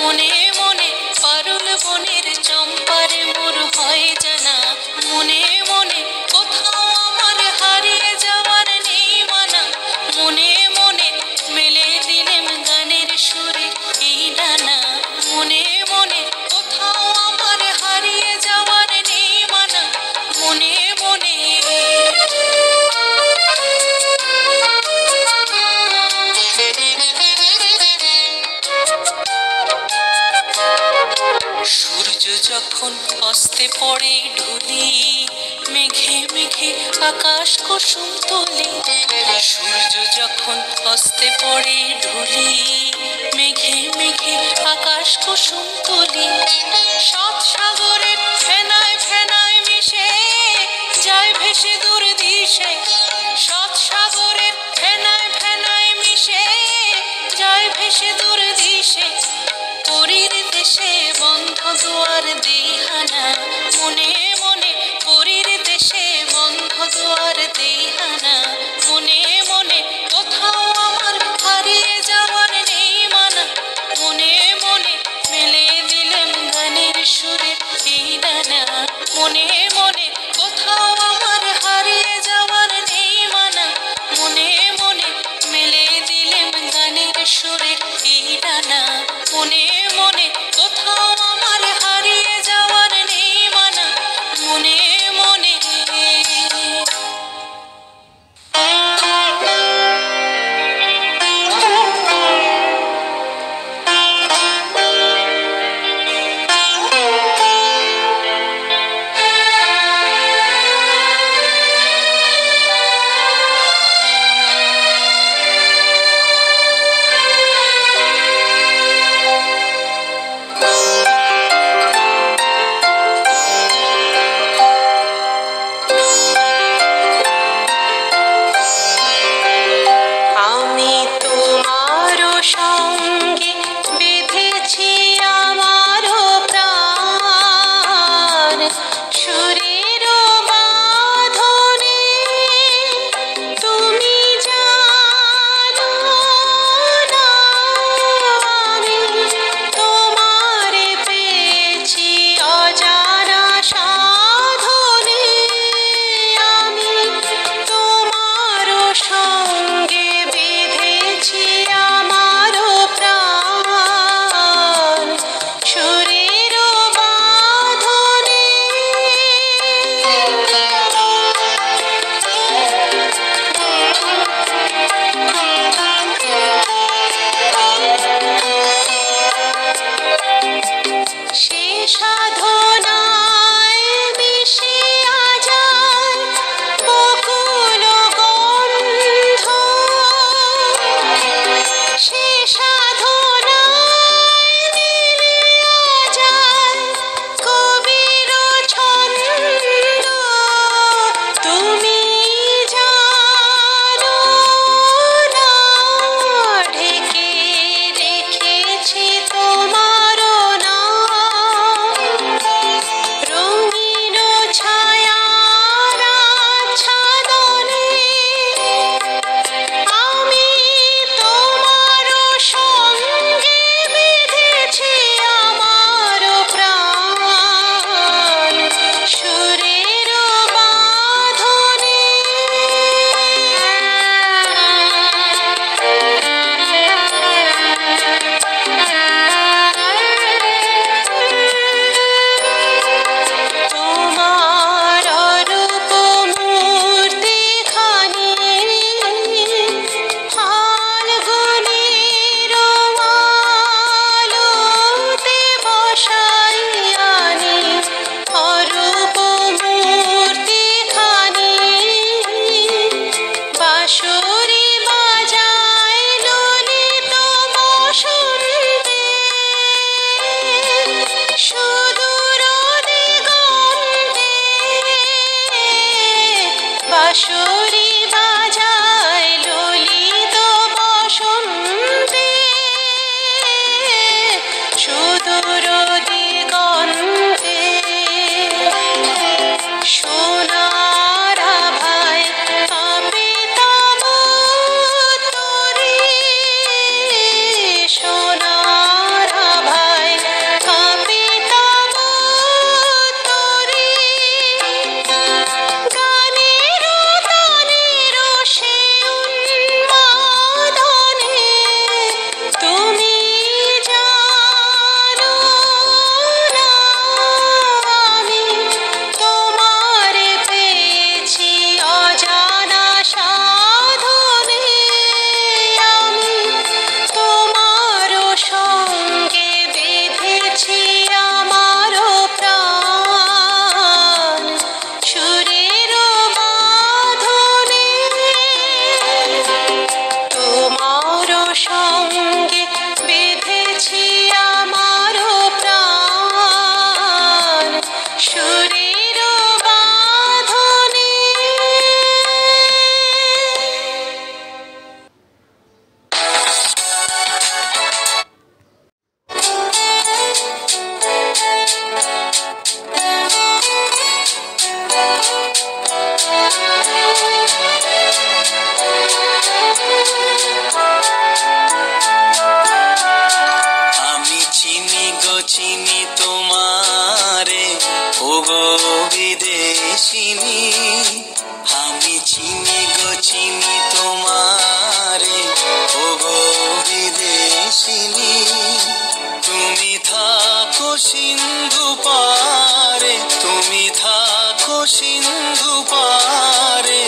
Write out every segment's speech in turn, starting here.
মনে মনে পারুল বনের চম্পারে মোর হয় জানা, মনে মনে কোথাও আমার হারিয়ে যাওয়ার নেই মানা, মনে মনে মেলে দিলেম গানের সুরে এই ডানা, মনে মনে কোথাও আমার হারিয়ে যাওয়ার নেই মানা, মনে মনে। সূর্য যখন অস্তে পড়ে ঢুলি, মেঘে মেঘে আকাশ কুসুম তোলে, সূর্য যখন অস্তে পড়ে ঢুলি, মেঘে মেঘে আকাশ কুসুম তোলে, সাত সাগরের ফেনায় ফেনায় মিশে যায় ভেসে দূর দিশে, সাত সাগরের ফেনায় ফেনায় মিশে যায় ভেসে দূর দিশে, পরীর দেশে বন্ধ দুয়ার দেহানা, মনে মনে পরীর দেশে বন্ধ দুয়ার দেহানা, মনে মনে কোথাও আমার হারিয়ে যাওয়ার নেই মানা, মনে মনে মেলে দিলেম গানের সুরে এই ডানা, মনে মনে কোথাও আমার হারিয়ে যাওয়ার নেই মানা, মনে মনে মেলে দিলেম গানের সুরে এই ডানা, মনে মনে কোথাও আমার হারিয়ে যাওয়ার নেই মানা, মনে মনে। সিন্ধু পারে, তুমি থাকো সিন্ধু পারে।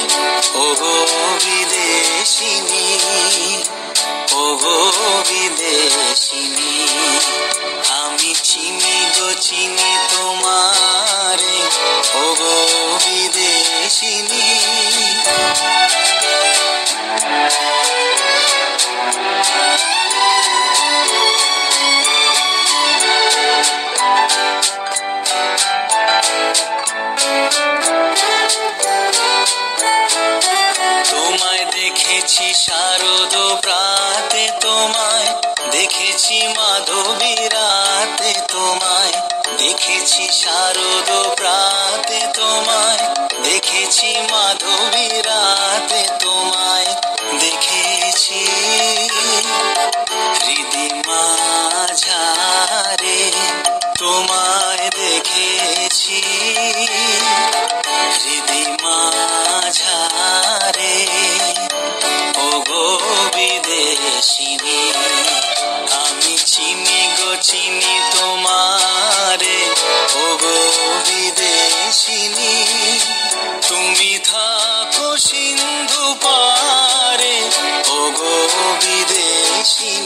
ওগো বিদেশিনী, ওগো বিদেশিনী, আমি চিনি গো চিনি তোমারে, ওগো বিদেশিনী। তোমায় দেখেছি শারদ প্রাতে, তোমায় দেখেছি মাধবী রাতে, তোমায় দেখেছি শারদ প্রাতে, তোমায় দেখেছি মাধবী রাতে, তোমায় দেখেছি হৃদি মাঝারে, তোমায় দেখেছি হৃদি মাঝারে। ওগো বিদেশিনী, আমি চিনি গো চিনি তোমারে, ওগো বিদেশিনী, তুমি থাকো সিন্ধু পারে, ওগো বিদেশিনী।